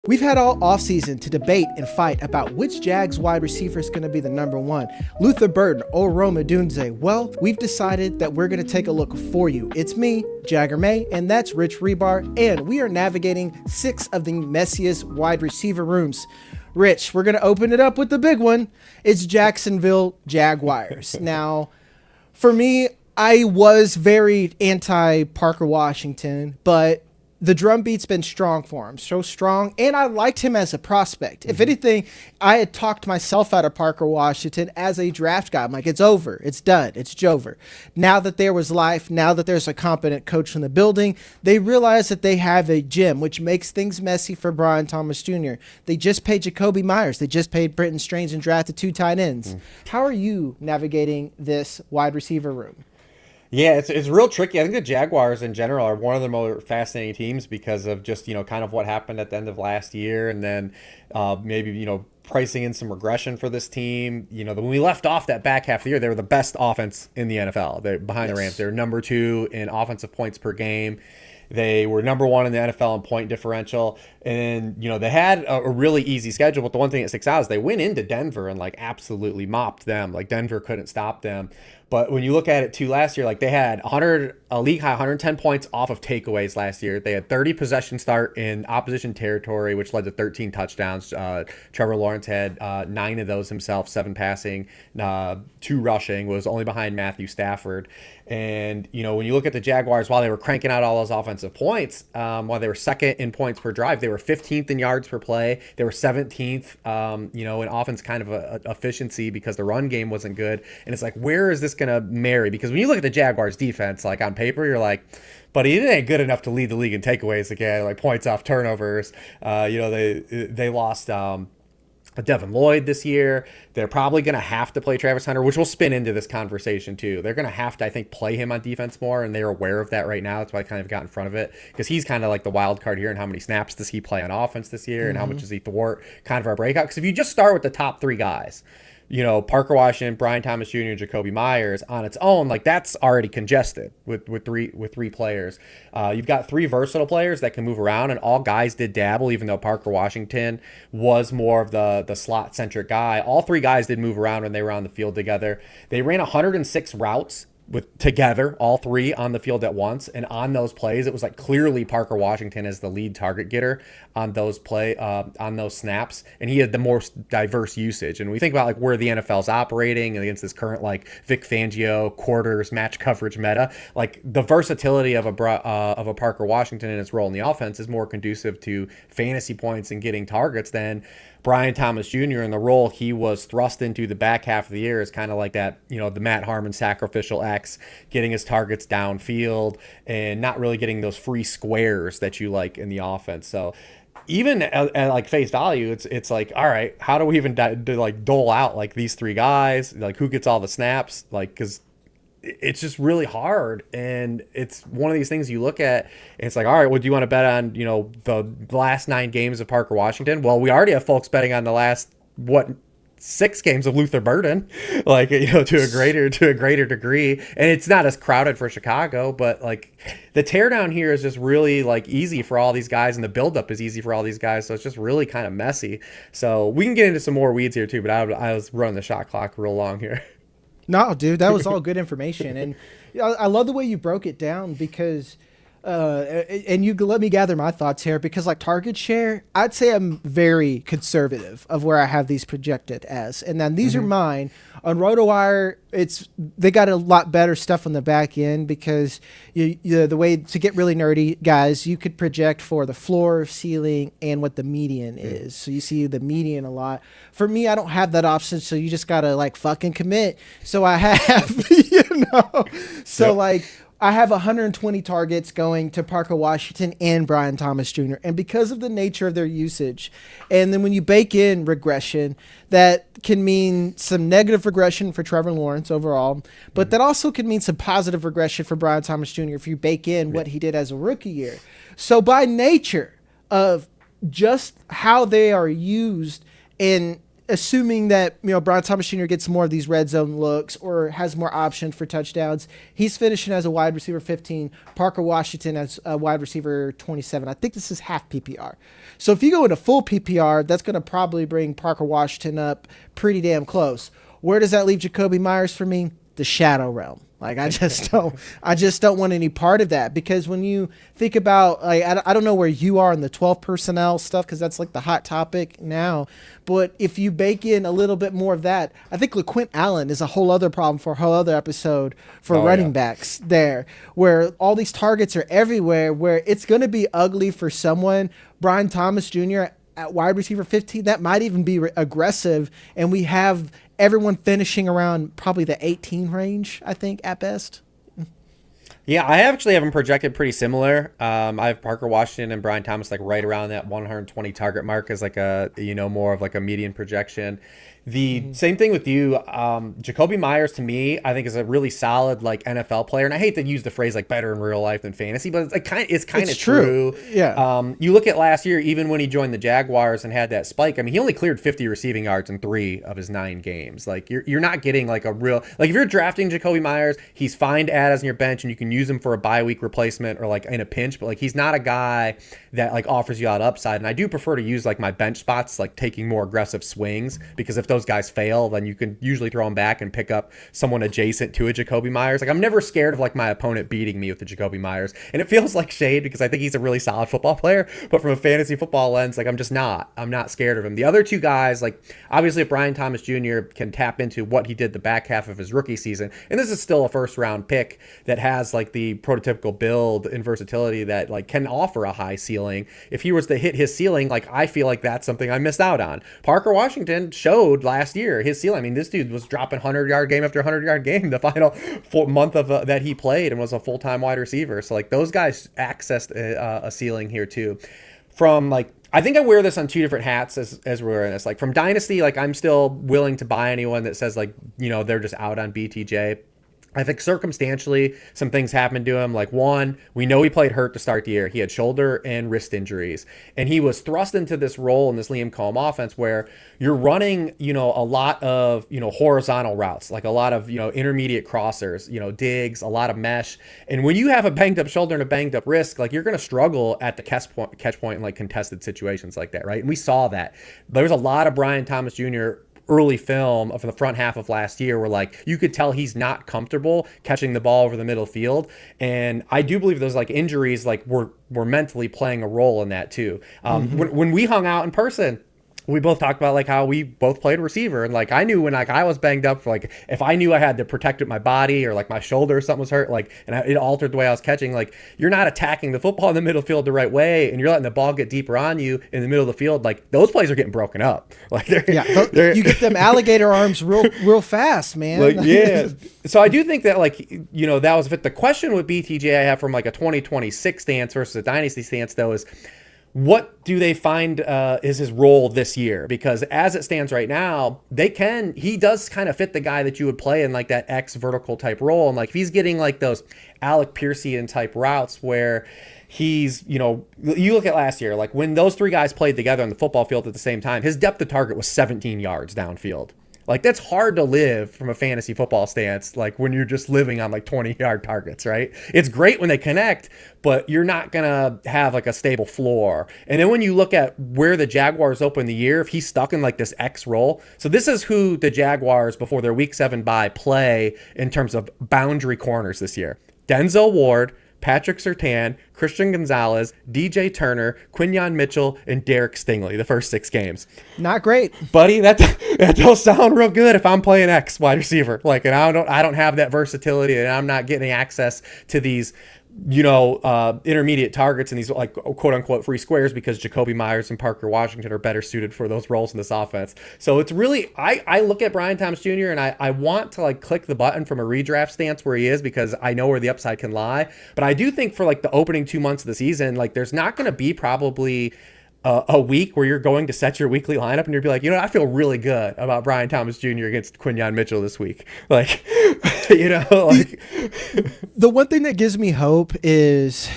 We've had all offseason to debate and fight about which Jags wide receiver is going to be the number one, Luther Burden or Rome Odunze. Well, we've decided that we're going to take a look for you. It's me, Jagger May, and that's Rich Hribar, and we are navigating 6 of the messiest wide receiver rooms. Rich, we're going to open it up with the big one. It's Jacksonville Jaguars. Now, for me, I was very anti-Parker Washington, but the drumbeat's been strong for him, so strong, and I liked him as a prospect. If anything, I had talked myself out of Parker Washington as a draft guy. I'm like, it's over, it's done, it's Jover. Now that there was life, now that there's a competent coach in the building, they realize that they have a gem, which makes things messy for Brian Thomas Jr. They just paid Jacoby Myers. They just paid Britton Strange and drafted 2 tight ends. How are you navigating this wide receiver room? Yeah, it's real tricky. I think the Jaguars in general are one of the more fascinating teams because of just, kind of what happened at the end of last year, and then maybe, pricing in some regression for this team. When we left off that back half of the year, they were the best offense in the NFL. They're behind the Rams. They're number 2 in offensive points per game. They were number 1 in the NFL in point differential. And, they had a really easy schedule. But the one thing that sticks out is they went into Denver and, absolutely mopped them. Denver couldn't stop them. But when you look at it, too, last year, they had a league-high 110 points off of takeaways last year. They had 30 possession start in opposition territory, which led to 13 touchdowns. Trevor Lawrence had 9 of those himself, 7 passing, 2 rushing, was only behind Matthew Stafford. And, when you look at the Jaguars, while they were cranking out all those offensive points, while they were second in points per drive, they were 15th in yards per play. They were 17th, in offense kind of efficiency because the run game wasn't good. And it's where is this going to marry? Because when you look at the Jaguars defense, on paper, you're like, buddy, it ain't good enough to lead the league in takeaways again, points off turnovers. They lost Devin Lloyd this year. They're probably going to have to play Travis Hunter, which will spin into this conversation too. They're going to have to, I think, play him on defense more, and they're aware of that right now. That's why I kind of got in front of it, because he's kind of the wild card here. And how many snaps does he play on offense this year, and how much does he thwart kind of our breakout? Because if you just start with the top 3 guys, Parker Washington, Brian Thomas Jr., and Jacoby Myers on its own, that's already congested with three players. You've got 3 versatile players that can move around, and all guys did dabble, even though Parker Washington was more of the slot-centric guy. All 3 guys did move around when they were on the field together. They ran 106 routes together, all 3 on the field at once, and on those plays, it was clearly Parker Washington as the lead target getter on those snaps, and he had the most diverse usage. And we think about where the NFL's operating against this current Vic Fangio quarters match coverage meta. The versatility of a Parker Washington in his role in the offense is more conducive to fantasy points and getting targets than Brian Thomas Jr. in the role he was thrust into the back half of the year is kind of that, the Matt Harmon sacrificial X, getting his targets downfield and not really getting those free squares that you like in the offense. So even at face value, it's all right, how do we even dole out these 3 guys? Who gets all the snaps? Because it's just really hard, and it's one of these things you look at and it's all right, well, do you want to bet on the last 9 games of Parker Washington? Well, we already have folks betting on the last 6 games of Luther Burden, to a greater degree. And it's not as crowded for Chicago, but the teardown here is just really easy for all these guys, and the buildup is easy for all these guys. So it's just really kind of messy. So we can get into some more weeds here too, but I was running the shot clock real long here. No, dude, that was all good information. And I love the way you broke it down, because and you let me gather my thoughts here, because target share, I'd say I'm very conservative of where I have these projected as. And then these are mine. On RotoWire, they got a lot better stuff on the back end, because the way to get really nerdy, guys, you could project for the floor, ceiling, and what the median is. So you see the median a lot. For me, I don't have that option, so you just gotta fucking commit. So I have, I have 120 targets going to Parker Washington and Brian Thomas Jr. And because of the nature of their usage, and then when you bake in regression, that can mean some negative regression for Trevor Lawrence overall, but that also can mean some positive regression for Brian Thomas Jr. if you bake in what he did as a rookie year. So by nature of just how they are used in assuming that, Brian Thomas Jr. gets more of these red zone looks or has more options for touchdowns, he's finishing as a wide receiver 15, Parker Washington as a wide receiver 27. I think this is half PPR. So if you go into full PPR, that's going to probably bring Parker Washington up pretty damn close. Where does that leave Jakobi Meyers for me? The shadow realm. Like, I just don't want any part of that, because when you think about, like, I don't know where you are in the 12 personnel stuff, because that's like the hot topic now. But if you bake in a little bit more of that, I think LaQuint Allen is a whole other problem for a whole other episode for running backs there, where all these targets are everywhere, where it's going to be ugly for someone. Brian Thomas Jr. at wide receiver 15, that might even be aggressive, and we have everyone finishing around probably the 18 range, I think, at best. Yeah, I actually have them projected pretty similar. I have Parker Washington and Brian Thomas like right around that 120 target mark as like a, more of like a median projection. The same thing with you. Jakobi Meyers, to me, I think is a really solid like NFL player, and I hate to use the phrase like better in real life than fantasy, but it's kind of true. Yeah. You look at last year, even when he joined the Jaguars and had that spike. I mean, he only cleared 50 receiving yards in 3 of his 9 games. Like you're not getting like a real, like if you're drafting Jakobi Meyers, he's fine to add as in your bench, and you can use him for a bye week replacement or like in a pinch. But like he's not a guy that like offers you out upside. And I do prefer to use like my bench spots, like taking more aggressive swings, because if those guys fail, then you can usually throw them back and pick up someone adjacent to a Jakobi Meyers. Like I'm never scared of like my opponent beating me with the Jakobi Meyers, and it feels like shade because I think he's a really solid football player, but from a fantasy football lens, like I'm not scared of him. The other 2 guys, like obviously if Brian Thomas Jr. can tap into what he did the back half of his rookie season, and this is still a first round pick that has like the prototypical build and versatility that like can offer a high ceiling. If he was to hit his ceiling, like I feel like that's something I missed out on. Parker Washington showed last year his ceiling. I mean, this dude was dropping 100-yard game after 100-yard game the final month of that he played, and was a full-time wide receiver. So like those guys accessed a ceiling here too. From like, I think I wear this on 2 different hats as we're in this. Like from Dynasty, like I'm still willing to buy anyone that says like, they're just out on BTJ. I think circumstantially, some things happened to him. Like one, we know he played hurt to start the year. He had shoulder and wrist injuries, and he was thrust into this role in this Liam Cohen offense where you're running, a lot of, horizontal routes, like a lot of, intermediate crossers, digs, a lot of mesh. And when you have a banged up shoulder and a banged up wrist, like you're going to struggle at the catch point in like contested situations like that, right? And we saw that. There was a lot of Brian Thomas Jr. early film of the front half of last year where like you could tell he's not comfortable catching the ball over the middle field. And I do believe those like injuries like were mentally playing a role in that too. When we hung out in person, we both talked about like how we both played receiver, and like I knew when like I was banged up, for like if I knew I had to protect my body or like my shoulder or something was hurt, like it altered the way I was catching. Like you're not attacking the football in the middle field the right way, and you're letting the ball get deeper on you in the middle of the field. Like those plays are getting broken up. Like you get them alligator arms real fast, man. Like, yeah. So I do think that like that was fit. The question with BTJ I have from like a 2026 stance versus a dynasty stance though is, what do they find is his role this year? Because as it stands right now, he does kind of fit the guy that you would play in like that X vertical type role. And like if he's getting like those Alec Piercian type routes where he's, you look at last year, like when those 3 guys played together on the football field at the same time, his depth of target was 17 yards downfield. Like that's hard to live from a fantasy football stance, like when you're just living on like 20-yard targets, right? It's great when they connect, but you're not going to have like a stable floor. And then when you look at where the Jaguars open the year, if he's stuck in like this X role. So this is who the Jaguars before their week 7 bye play in terms of boundary corners this year. Denzel Ward, Patrick Surtain, Christian Gonzalez, DJ Turner, Quinyon Mitchell, and Derek Stingley the first 6 games. Not great, buddy. That don't sound real good if I'm playing X wide receiver. Like, and I don't have that versatility, and I'm not getting access to these intermediate targets and these like quote unquote free squares because Jakobi Meyers and Parker Washington are better suited for those roles in this offense. So it's really, I look at Brian Thomas Jr. and I want to like click the button from a redraft stance where he is, because I know where the upside can lie. But I do think for like the opening 2 months of the season, like there's not going to be probably a week where you're going to set your weekly lineup and you'll be like, I feel really good about Brian Thomas Jr. against Quinyon Mitchell this week. Like, the one thing that gives me hope is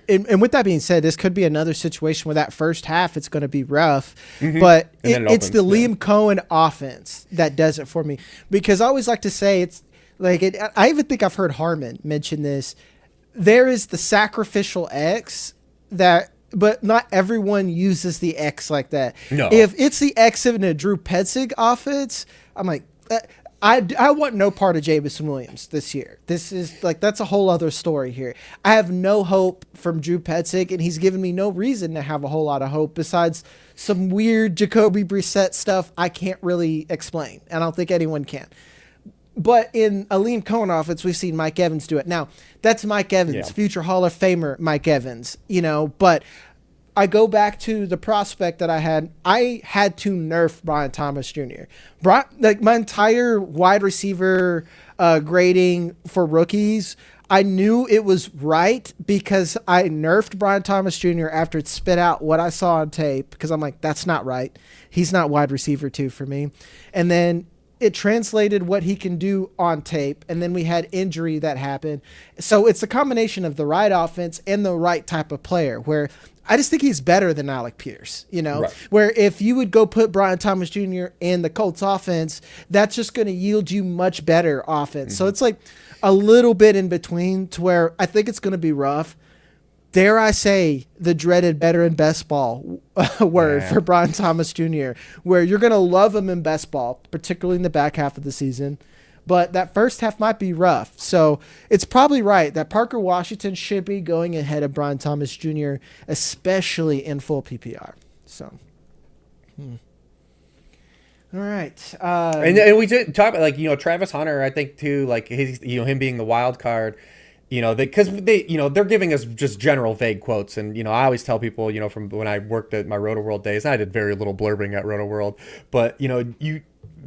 and with that being said, this could be another situation where that first half it's going to be rough, but it's the Liam Cohen offense that does it for me, because I always like to say it's like I even think I've heard Harmon mention this. There is the sacrificial X but not everyone uses the X like that. No. If it's the X in a Drew Petzing offense, I'm like, I want no part of Jameson Williams this year. This is like, that's a whole other story here. I have no hope from Drew Petzing, and he's given me no reason to have a whole lot of hope besides some weird Jacoby Brissett stuff I can't really explain. And I don't think anyone can. But in a Liam Cohen offense, we've seen Mike Evans do it. Now, that's Mike Evans, future Hall of Famer Mike Evans, but I go back to the prospect that I had. I had to nerf Brian Thomas Jr. Like my entire wide receiver grading for rookies, I knew it was right because I nerfed Brian Thomas Jr. after it spit out what I saw on tape, because I'm like, that's not right. He's not wide receiver 2 for me. And then it translated what he can do on tape, and then we had injury that happened. So it's a combination of the right offense and the right type of player, where I just think he's better than Alec Pierce, right. Where if you would go put Brian Thomas Jr. in the Colts offense, that's just going to yield you much better offense. So it's like a little bit in between, to where I think it's going to be rough. Dare I say the dreaded better in best ball word for Brian Thomas Jr., where you're going to love him in best ball, particularly in the back half of the season. But that first half might be rough. So it's probably right that Parker Washington should be going ahead of Brian Thomas Jr., especially in full PPR. So, all right. And we did talk about, Travis Hunter, I think, too, like his, him being the wild card. Because they're giving us just general vague quotes. And, I always tell people, from when I worked at my RotoWorld days, and I did very little blurbing at RotoWorld, but,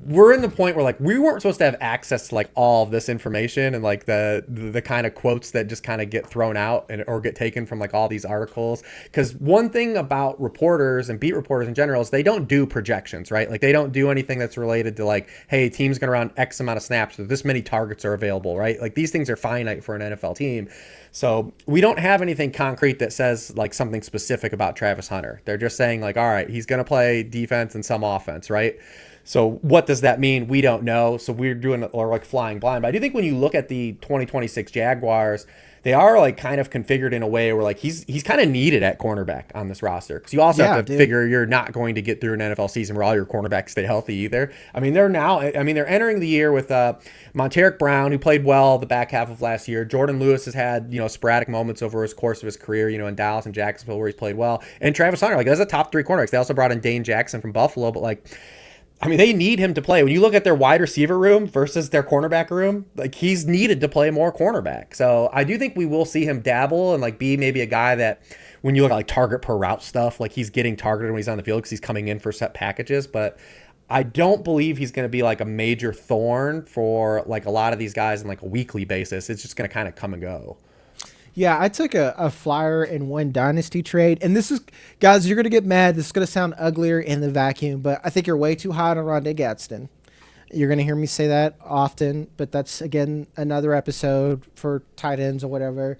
we're in the point where, like, we weren't supposed to have access to, like, all of this information and, like, the kind of quotes that just kind of get thrown out or get taken from, like, all these articles. Because one thing about reporters and beat reporters in general is they don't do projections, right? Like, they don't do anything that's related to, like, hey, team's going to run X amount of snaps, or this many targets are available, right? Like, these things are finite for an NFL team. So we don't have anything concrete that says, like, something specific about Travis Hunter. They're just saying, like, all right, he's going to play defense and some offense, right? So what does that mean? We don't know. So we're doing, or like flying blind. But I do think when you look at the 2026 Jaguars, they are like kind of configured in a way where like he's kind of needed at cornerback on this roster. Because you also have to figure you're not going to get through an NFL season where all your cornerbacks stay healthy either. They're entering the year with Monteric Brown, who played well the back half of last year. Jordan Lewis has had, sporadic moments over his course of his career, in Dallas and Jacksonville where he's played well. And Travis Hunter, like, that's a top 3 cornerbacks. They also brought in Dane Jackson from Buffalo, but like, they need him to play. When you look at their wide receiver room versus their cornerback room, like, he's needed to play more cornerback. So I do think we will see him dabble and like be maybe a guy that, when you look at like target per route stuff, like he's getting targeted when he's on the field because he's coming in for set packages. But I don't believe he's going to be like a major thorn for like a lot of these guys on like a weekly basis. It's just going to kind of come and go. Yeah, I took a flyer in one dynasty trade, and this is, guys, you're going to get mad. This is going to sound uglier in the vacuum, but I think you're way too high on Rondé Gadsden. You're going to hear me say that often, but that's, again, another episode for tight ends or whatever.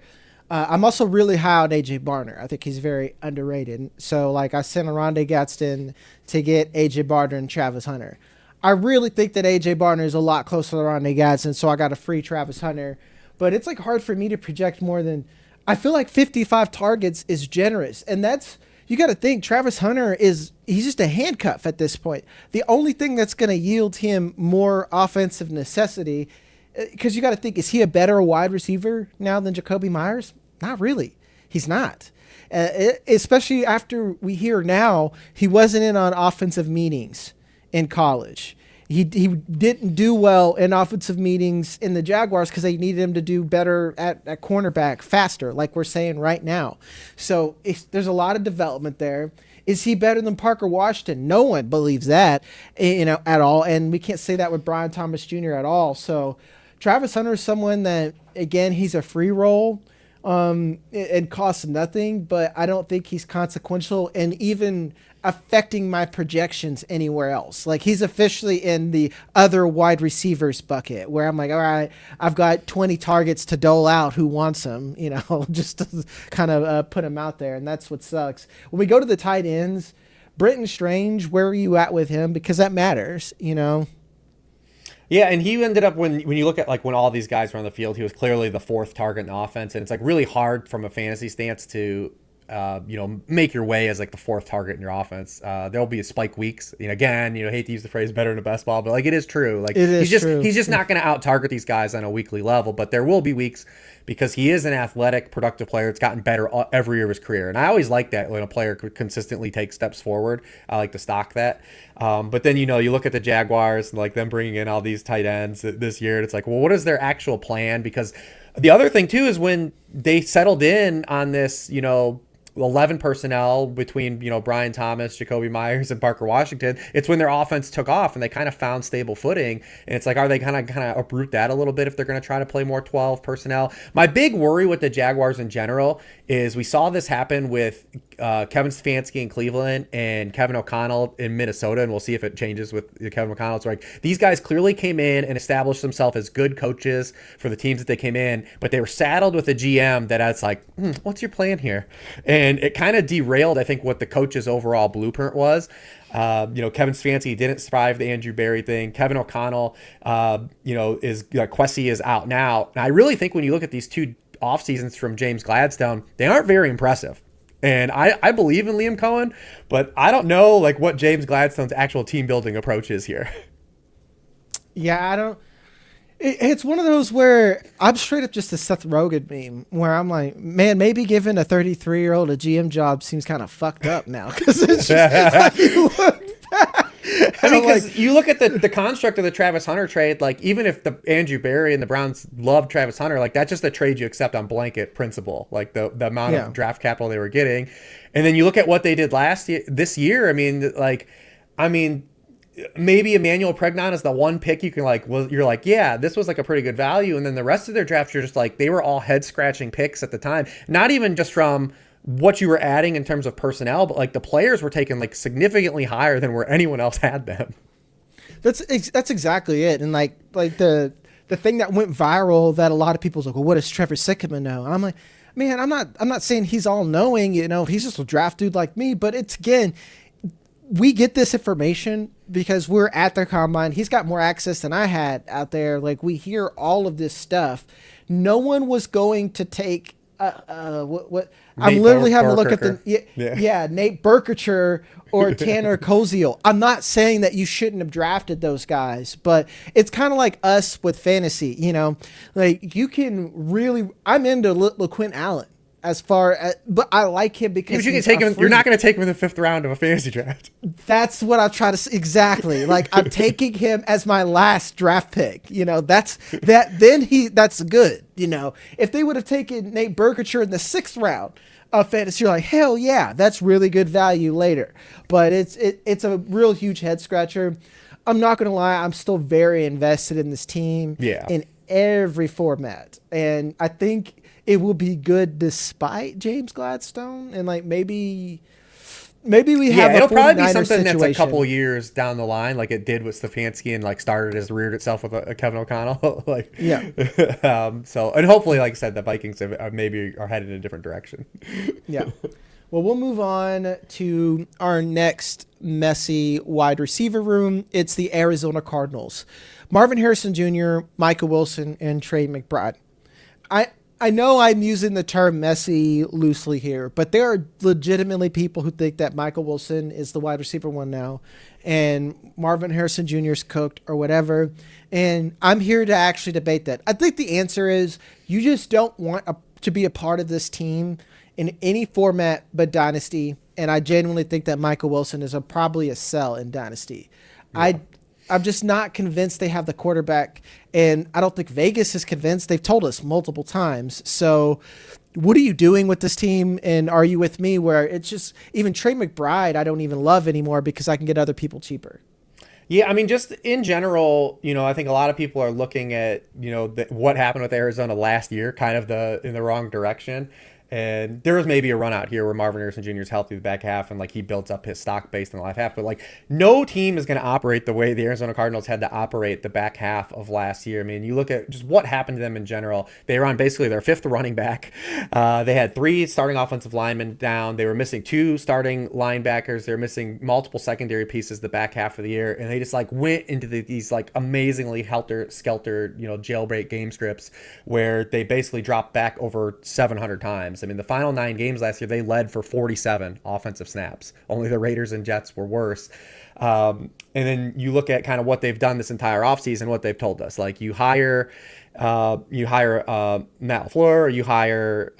I'm also really high on A.J. Barner. I think he's very underrated. So, like, I sent a Rondé Gadsden to get A.J. Barner and Travis Hunter. I really think that A.J. Barner is a lot closer to Rondé Gadsden, so I got a free Travis Hunter. But it's like hard for me to project more than, I feel like 55 targets is generous. And that's, you got to think Travis Hunter he's just a handcuff at this point. The only thing that's going to yield him more offensive necessity, because you got to think, is he a better wide receiver now than Jacoby Myers? Not really. He's not. Especially after we hear now he wasn't in on offensive meetings in college. He didn't do well in offensive meetings in the Jaguars because they needed him to do better at cornerback faster, like we're saying right now. So there's a lot of development there. Is he better than Parker Washington? No one believes that, at all. And we can't say that with Brian Thomas Jr. at all. So Travis Hunter is someone that, again, he's a free roll. and costs nothing, but I don't think he's consequential and even affecting my projections anywhere else. Like, he's officially in the other wide receivers bucket where I'm like, all right, I've got 20 targets to dole out. Who wants him? Just to kind of put him out there. And that's what sucks. When we go to the tight ends, Brenton Strange, where are you at with him? Because that matters, Yeah, and he ended up, when you look at like when all these guys were on the field, he was clearly the fourth target in the offense, and it's like really hard from a fantasy stance to make your way as like the fourth target in your offense. There'll be spike weeks. Again, hate to use the phrase better than a best ball, but like it is true. Like he's just not going to out target these guys on a weekly level, but there will be weeks because he is an athletic, productive player. It's gotten better every year of his career. And I always like that when a player could consistently take steps forward. I like to stock that. But then, you look at the Jaguars and like them bringing in all these tight ends this year. And it's like, well, what is their actual plan? Because the other thing too is when they settled in on this, 11 personnel between, Brian Thomas, Jacoby Myers, and Parker Washington, it's when their offense took off and they kind of found stable footing. And it's like, are they kind of uproot that a little bit if they're going to try to play more 12 personnel? My big worry with the Jaguars in general is we saw this happen with Kevin Stefanski in Cleveland and Kevin O'Connell in Minnesota, and we'll see if it changes with Kevin O'Connell. It's like these guys clearly came in and established themselves as good coaches for the teams that they came in, but they were saddled with a GM that it's like, what's your plan here? And it kind of derailed, I think, what the coach's overall blueprint was. Kevin Stefanski didn't survive the Andrew Berry thing. Kevin O'Connell, Kwesi is out now. And I really think when you look at these two off seasons from James Gladstone, they aren't very impressive. And I believe in Liam Cohen, but I don't know like what James Gladstone's actual team building approach is here. Yeah, I don't. It's one of those where I'm straight up just a Seth Rogen meme where I'm like, man, maybe giving a 33-year-old a GM job seems kind of fucked up now because it's just like, you look back. I mean, because you look at the construct of the Travis Hunter trade, like even if the Andrew Berry and the Browns love Travis Hunter, like that's just a trade you accept on blanket principle, like the amount of draft capital they were getting. And then you look at what they did this year. I mean, maybe Emmanuel Pregnon is the one pick you can you're like, yeah, this was like a pretty good value. And then the rest of their drafts, you're just like, they were all head scratching picks at the time. Not even just from what you were adding in terms of personnel, but like the players were taken like significantly higher than where anyone else had them. That's exactly it. And like the thing that went viral that a lot of people's like, well, what does Trevor Sikkema know? And I'm like, man, I'm not saying he's all knowing, he's just a draft dude like me, but it's again, we get this information because we're at the combine. He's got more access than I had out there. Like we hear all of this stuff. No one was going to take what I'm literally having to look at Nate Burkhardt or Tanner Koziel. I'm not saying that you shouldn't have drafted those guys, but it's kind of like us with fantasy, like you can really, I'm into LaQuint Allen but I like him because you can take him. You're not going to take him in the 5th round of a fantasy draft. That's what I'm trying to say. Exactly. Like I'm taking him as my last draft pick. That's good. If they would have taken Nate Burkhardt in the 6th round of fantasy, you're like, hell yeah, that's really good value later. But it's a real huge head scratcher. I'm not going to lie. I'm still very invested in this team in every format. And I think it will be good despite James Gladstone, and like maybe we have. It'll probably be something that's a couple years down the line, like it did with Stefanski, and like reared itself with a Kevin O'Connell. So and hopefully, like I said, the Vikings maybe are headed in a different direction. Yeah. Well, we'll move on to our next messy wide receiver room. It's the Arizona Cardinals. Marvin Harrison Jr., Micah Wilson, and Trey McBride. I know I'm using the term messy loosely here, but there are legitimately people who think that Michael Wilson is the wide receiver one now and Marvin Harrison Jr. is cooked or whatever. And I'm here to actually debate that. I think the answer is you just don't want to be a part of this team in any format but Dynasty. And I genuinely think that Michael Wilson is probably a sell in Dynasty. Yeah. I'm just not convinced they have the quarterback, and I don't think Vegas is convinced. They've told us multiple times. So what are you doing with this team, and are you with me where it's just even Trey McBride I don't even love anymore because I can get other people cheaper? Yeah, I mean, just in general, I think a lot of people are looking at, what happened with Arizona last year, kind of in the wrong direction. And there was maybe a run out here where Marvin Harrison Jr. is healthy the back half and like he builds up his stock based in the last half. But like no team is going to operate the way the Arizona Cardinals had to operate the back half of last year. I mean, you look at just what happened to them in general. They were on basically their fifth running back. They had 3 starting offensive linemen down. They were missing 2 starting linebackers. They were missing multiple secondary pieces the back half of the year. And they just like went into these like amazingly helter-skelter, jailbreak game scripts where they basically dropped back over 700 times. I mean, the final 9 games last year, they led for 47 offensive snaps. Only the Raiders and Jets were worse. And then you look at kind of what they've done this entire offseason, what they've told us. Like you hire Matt LaFleur, you hire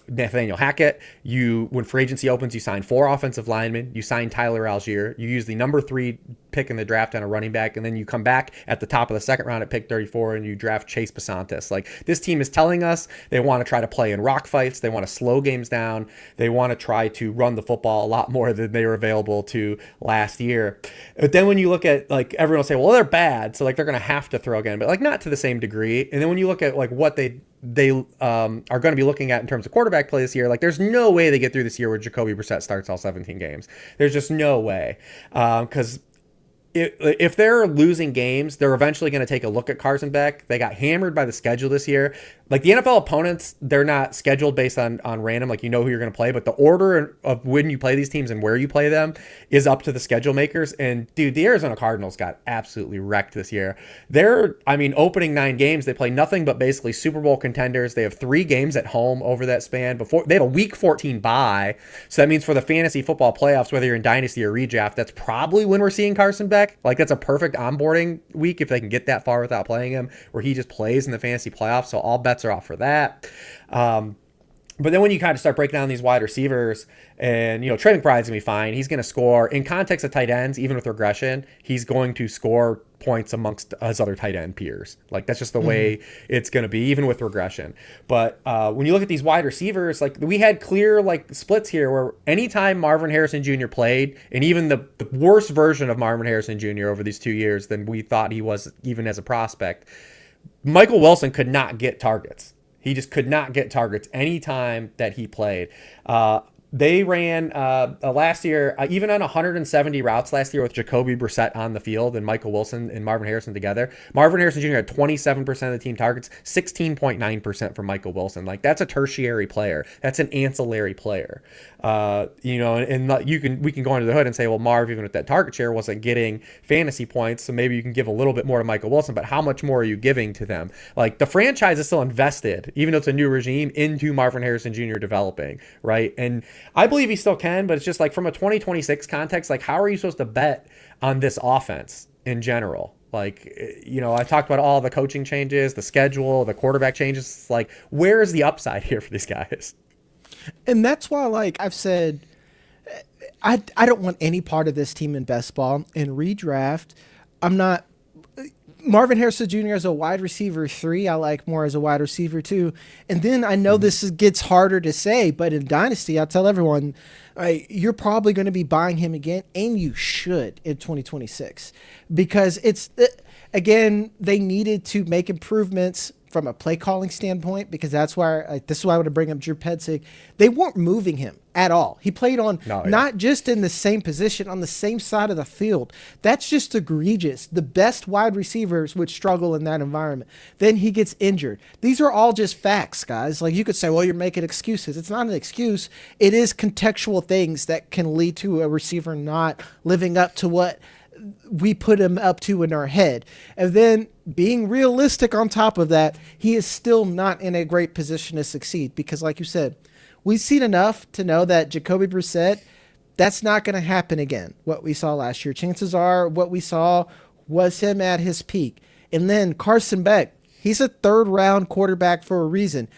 Nathaniel Hackett. When free agency opens, you sign 4 offensive linemen. You sign Tyler Algier. You use the number 3 pick in the draft on a running back, and then you come back at the top of the second round at pick 34 and you draft Chase Pasantis. Like this team is telling us they want to try to play in rock fights. They want to slow games down. They want to try to run the football a lot more than they were available to last year. But then when you look at like everyone will say, well, they're bad, so like they're going to have to throw again, but like not to the same degree. And then when you look at like what they are going to be looking at in terms of quarterback play this year, like there's no way they get through this year where Jacoby Brissett starts all 17 games. There's just no way, because if they're losing games, they're eventually going to take a look at Carson Beck. They got hammered by the schedule this year. Like the NFL opponents, they're not scheduled based on random, like who you're going to play, but the order of when you play these teams and where you play them is up to the schedule makers. And dude, the Arizona Cardinals got absolutely wrecked this year. Opening 9 games, they play nothing but basically Super Bowl contenders. They have 3 games at home over that span. Before they have a week 14 bye. So that means for the fantasy football playoffs, whether you're in dynasty or redraft, that's probably when we're seeing Carson Beck. Like that's a perfect onboarding week if they can get that far without playing him, where he just plays in the fantasy playoffs. So all bets are off for that. But then when you kind of start breaking down these wide receivers, and Trey McBride's gonna be fine. He's gonna score in context of tight ends, even with regression. He's going to score points amongst his other tight end peers. Like that's just the way it's gonna be, even with regression. But when you look at these wide receivers, like we had clear like splits here where anytime Marvin Harrison Jr. played, and even the worst version of Marvin Harrison Jr. over these 2 years than we thought he was even as a prospect, Michael Wilson could not get targets. He just could not get targets any time that he played. They ran last year, even on 170 routes last year with Jacoby Brissett on the field and Michael Wilson and Marvin Harrison together. Marvin Harrison Jr. had 27% of the team targets, 16.9% for Michael Wilson. Like that's a tertiary player. That's an ancillary player. We can go into the hood and say, well, Marv, even with that target share, wasn't getting fantasy points, so maybe you can give a little bit more to Michael Wilson, but how much more are you giving to them? Like the franchise is still invested, even though it's a new regime, into Marvin Harrison Jr. developing, right? And I believe he still can, but it's just like from a 2026 context, like how are you supposed to bet on this offense in general? Like, I talked about all the coaching changes, the schedule, the quarterback changes. It's like, where is the upside here for these guys? And that's why, like I've said, I don't want any part of this team in best ball. In redraft, I'm not. Marvin Harrison Jr. as a wide receiver 3, I like more as a wide receiver 2. And then I know this gets harder to say, but in Dynasty, I tell everyone, you're probably going to be buying him again, and you should in 2026. Because again, they needed to make improvements from a play calling standpoint, because that's why this is why I want to bring up Drew Petzing. They weren't moving him at all. He played not just in the same position, on the same side of the field. That's just egregious. The best wide receivers would struggle in that environment. Then he gets injured. These are all just facts, guys. Like you could say, well, you're making excuses. It's not an excuse. It is contextual things that can lead to a receiver not living up to what we put him up to in our head. And then being realistic on top of that, he is still not in a great position to succeed, because like you said, we've seen enough to know that Jacoby Brissett, that's not going to happen again. What we saw last year, chances are what we saw was him at his peak. And then Carson Beck, he's a 3rd round quarterback for a reason.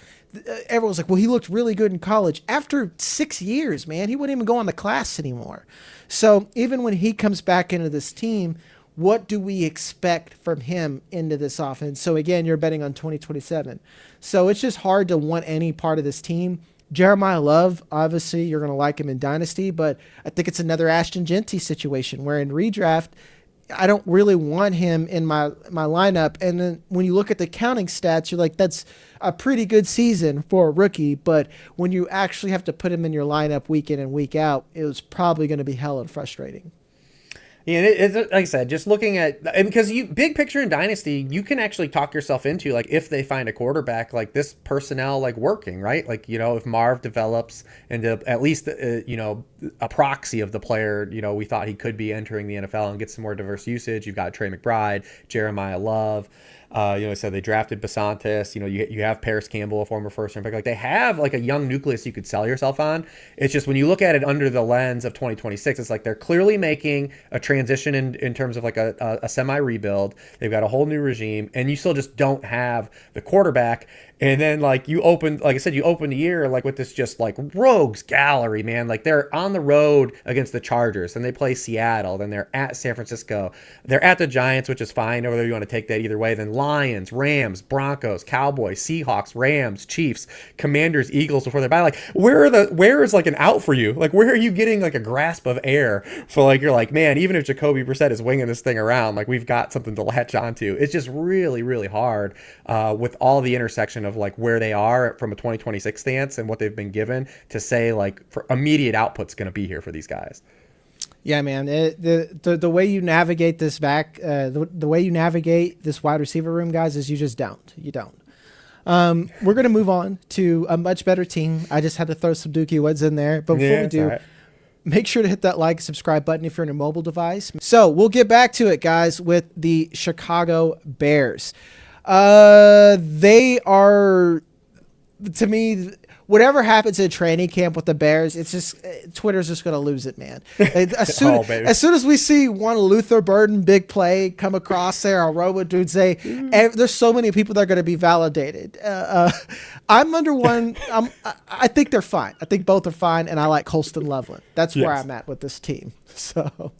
Everyone's like, well, he looked really good in college. After 6 years, man, he wouldn't even go on the class anymore. So even when he comes back into this team, what do we expect from him into this offense? So again, you're betting on 2027. So it's just hard to want any part of this team. Jeremiah Love, obviously you're going to like him in Dynasty, but I think it's another Ashton Genty situation where in redraft, I don't really want him in my lineup. And then when you look at the counting stats, you're like, that's a pretty good season for a rookie. But when you actually have to put him in your lineup week in and week out, it was probably going to be hella frustrating. Yeah, and it's like I said, just looking at, and because you big picture in Dynasty, you can actually talk yourself into, like, if they find a quarterback, like this personnel, like working, right? Like, if Marv develops into at least, a proxy of the player, we thought he could be entering the NFL and get some more diverse usage. You've got Trey McBride, Jeremiah Love. So they drafted Basantis. You have Paris Campbell, a former first-round pick. Like, they have like a young nucleus you could sell yourself on. It's just when you look at it under the lens of 2026, it's like they're clearly making a transition in terms of like a semi-rebuild. They've got a whole new regime, and you still just don't have the quarterback. And then, like you open the year like with this just like rogues gallery, man. Like, they're on the road against the Chargers, then they play Seattle, then they're at San Francisco, they're at the Giants, which is fine, whether you want to take that either way. Then Lions, Rams, Broncos, Cowboys, Seahawks, Rams, Chiefs, Commanders, Eagles before they're bye. Like, where is like an out for you? Like, where are you getting like a grasp of air for, like, you're like, man, even if Jacoby Brissett is winging this thing around, like, we've got something to latch onto. It's just really, really hard with all the intersection of like where they are from a 2026 stance and what they've been given to say like for immediate output's going to be here for these guys. Yeah, man. The way you navigate this the way you navigate this wide receiver room, guys, is you just don't. You don't. We're going to move on to a much better team. I just had to throw some Dookie Woods in there. But before we do, make sure to hit that like, subscribe button if you're on a mobile device. So we'll get back to it, guys, with the Chicago Bears. They are, to me, whatever happens in training camp with the Bears, it's just Twitter's just gonna lose it, man. As soon as we see one Luther Burden big play come across there, or Roma Dunze, there's so many people that are gonna be validated. I'm under one. I think they're fine. I think both are fine, and I like Colston Loveland. That's where I'm at with this team. So.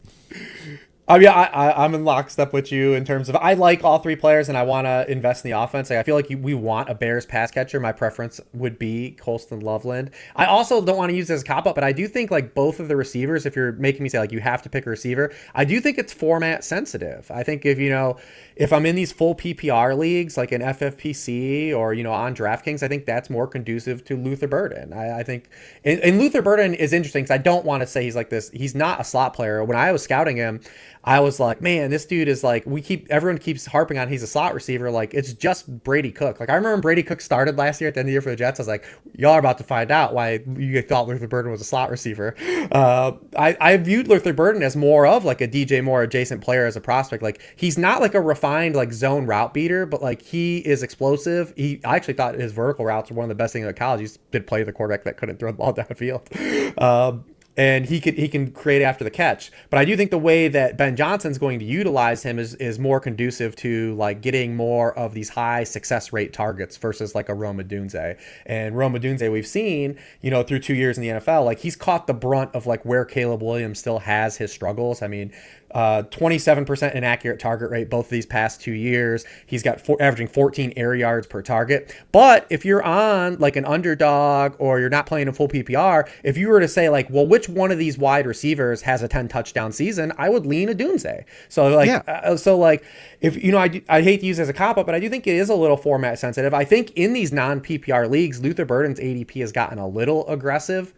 I mean, I'm in lockstep with you in terms of I like all three players and I want to invest in the offense. Like, I feel like we want a Bears pass catcher. My preference would be Colston Loveland. I also don't want to use it as a cop-up, but I do think like both of the receivers, if you're making me say like you have to pick a receiver, I do think it's format sensitive. I think if I'm in these full PPR leagues, like in FFPC or, on DraftKings, I think that's more conducive to Luther Burden. I think, and Luther Burden is interesting because I don't want to say he's like this. He's not a slot player. When I was scouting him, I was like, man, this dude is like, everyone keeps harping on he's a slot receiver. Like, it's just Brady Cook. Like, I remember when Brady Cook started last year at the end of the year for the Jets. I was like, y'all are about to find out why you thought Luther Burden was a slot receiver. I viewed Luther Burden as more of like a DJ Moore adjacent player as a prospect. Like, he's not like a refined like zone route beater, but like he is explosive. I actually thought his vertical routes were one of the best things in college. He did play the quarterback that couldn't throw the ball downfield. And he can create after the catch. But I do think the way that Ben Johnson's going to utilize him is more conducive to like getting more of these high success rate targets versus like a Roma Dunze. And Roma Dunze, we've seen, through 2 years in the NFL, like he's caught the brunt of like where Caleb Williams still has his struggles. I mean, 27% inaccurate target rate both of these past 2 years. He's got averaging 14 air yards per target. But if you're on like an underdog or you're not playing a full PPR, if you were to say like, well, which one of these wide receivers has a 10 touchdown season, I would lean a Dunze. So like, if I hate to use it as a cop up, but I do think it is a little format sensitive. I think in these non PPR leagues, Luther Burden's ADP has gotten a little aggressive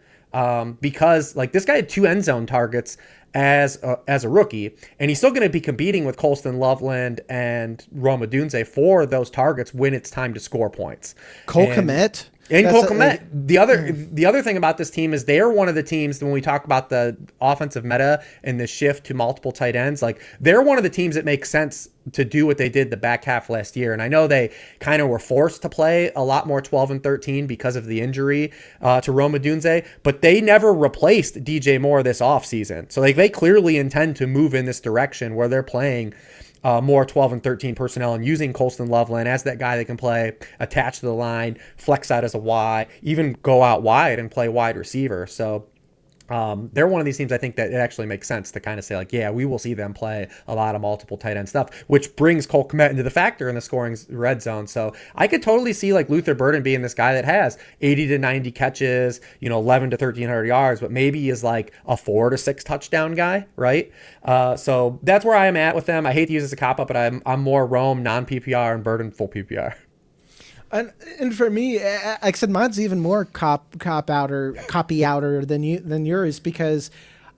because like this guy had 2 end zone targets as a rookie, and he's still going to be competing with Colston Loveland and Roma Dunze for those targets when it's time to score points. Cole Kmet. And Cole Kmet. The other thing about this team is they are one of the teams, when we talk about the offensive meta and the shift to multiple tight ends, like they're one of the teams that makes sense to do what they did the back half last year. And I know they kind of were forced to play a lot more 12 and 13 because of the injury to Roma Dunze, but they never replaced DJ Moore this offseason. So like they clearly intend to move in this direction where they're playing more 12 and 13 personnel and using Colston Loveland as that guy that can play attached to the line, flex out as a Y, even go out wide and play wide receiver. So They're one of these teams I think that it actually makes sense to kind of say like, yeah, we will see them play a lot of multiple tight end stuff, which brings Cole Kmet into the factor in the scoring red zone. So I could totally see like Luther Burden being this guy that has 80 to 90 catches, 11 to 1,300 yards, but maybe is like a 4 to 6 touchdown guy, right? So that's where I am at with them. I hate to use this as a cop up, but I'm more Rome non-PPR and Burden full PPR. And for me, like I said, mine's even more copy outer than yours, because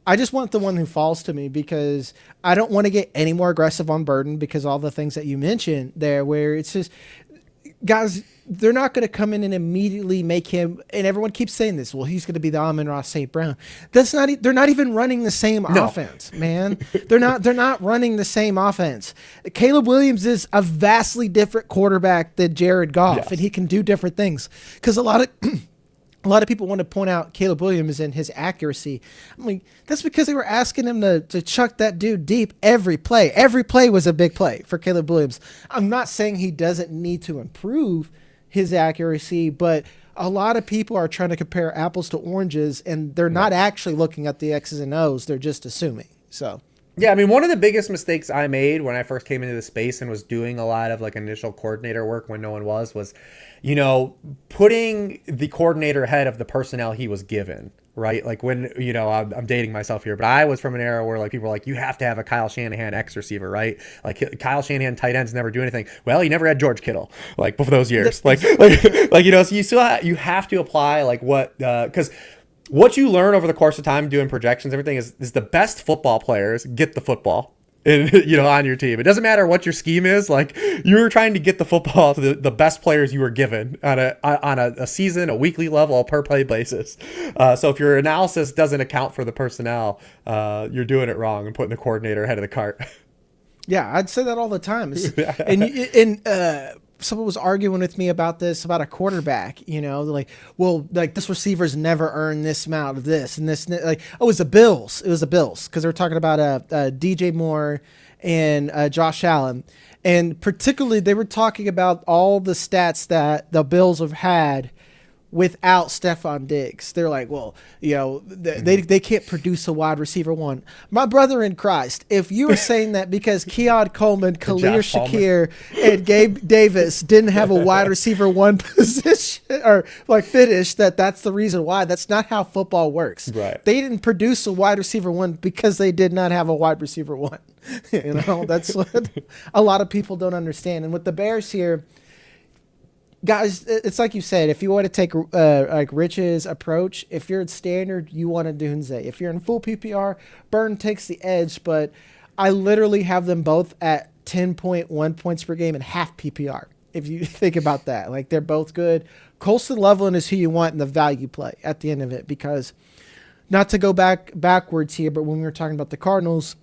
I just want the one who falls to me, because I don't want to get any more aggressive on Burden because all the things that you mentioned there, where it's just, guys, they're not going to come in and immediately make him, and everyone keeps saying this, well, he's going to be the Amon-Ra St. Brown. They're not even running the same offense, man. They're not running the same offense. Caleb Williams is a vastly different quarterback than Jared Goff, yes, and he can do different things. Because a lot of people want to point out Caleb Williams and his accuracy. I'm like, that's because they were asking him to chuck that dude deep every play. Every play was a big play for Caleb Williams. I'm not saying he doesn't need to improve his accuracy, but a lot of people are trying to compare apples to oranges, and they're not actually looking at the X's and O's. They're just assuming. So. Yeah, I mean, one of the biggest mistakes I made when I first came into the space and was doing a lot of like initial coordinator work when no one was, putting the coordinator ahead of the personnel he was given, right? Like when, I'm dating myself here, but I was from an era where like people were like, you have to have a Kyle Shanahan X receiver, right? Like Kyle Shanahan tight ends never do anything. Well, he never had George Kittle, like before those years. So you have to apply like what, because what you learn over the course of time doing projections, everything is the best football players get the football on your team. It doesn't matter what your scheme is. Like you're trying to get the football to the best players you were given on a season, a weekly level, a per play basis. So if your analysis doesn't account for the personnel, you're doing it wrong and putting the coordinator ahead of the cart. Yeah, I'd say that all the time. Someone was arguing with me about a quarterback, like, well, like this receiver's never earned this amount of this and this, like, oh, it was the Bills. It was the Bills. Cause they're talking about DJ Moore and Josh Allen. And particularly they were talking about all the stats that the Bills have had without Stephon Diggs. They're like, well, they can't produce a wide receiver one. My brother in Christ, if you were saying that because Keon Coleman, Khalil Shakir, and Gabe Davis didn't have a wide receiver one position or like finish, that's the reason why. That's not how football works. Right. They didn't produce a wide receiver one because they did not have a wide receiver one. That's what a lot of people don't understand. And with the Bears here, guys, it's like you said, if you want to take like Rich's approach, if you're in standard, you want a Dunze. If you're in full PPR, Burn takes the edge, but I literally have them both at 10.1 points per game and half PPR. If you think about that, like they're both good. Colston Loveland is who you want in the value play at the end of it, because not to go backwards here, but when we were talking about the Cardinals,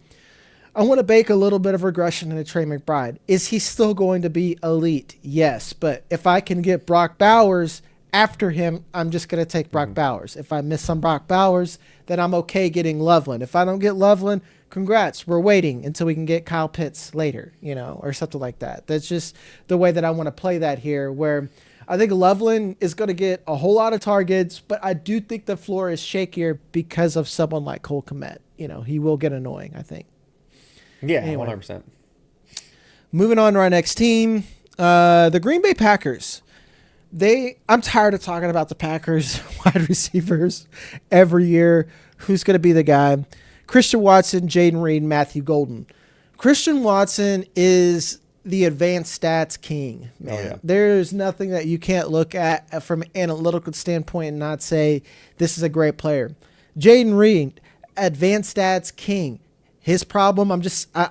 I want to bake a little bit of regression into Trey McBride. Is he still going to be elite? Yes, but if I can get Brock Bowers after him, I'm just going to take Brock Bowers. If I miss some Brock Bowers, then I'm okay getting Loveland. If I don't get Loveland, congrats. We're waiting until we can get Kyle Pitts later, or something like that. That's just the way that I want to play that here, where I think Loveland is going to get a whole lot of targets, but I do think the floor is shakier because of someone like Cole Kmet. He will get annoying, I think. Yeah, anyway, 100%. Moving on to our next team, the Green Bay Packers. I'm tired of talking about the Packers wide receivers every year. Who's going to be the guy? Christian Watson, Jaden Reed, Matthew Golden. Christian Watson is the advanced stats king, man. Oh, yeah. There's nothing that you can't look at from an analytical standpoint and not say this is a great player. Jaden Reed, advanced stats king. His problem,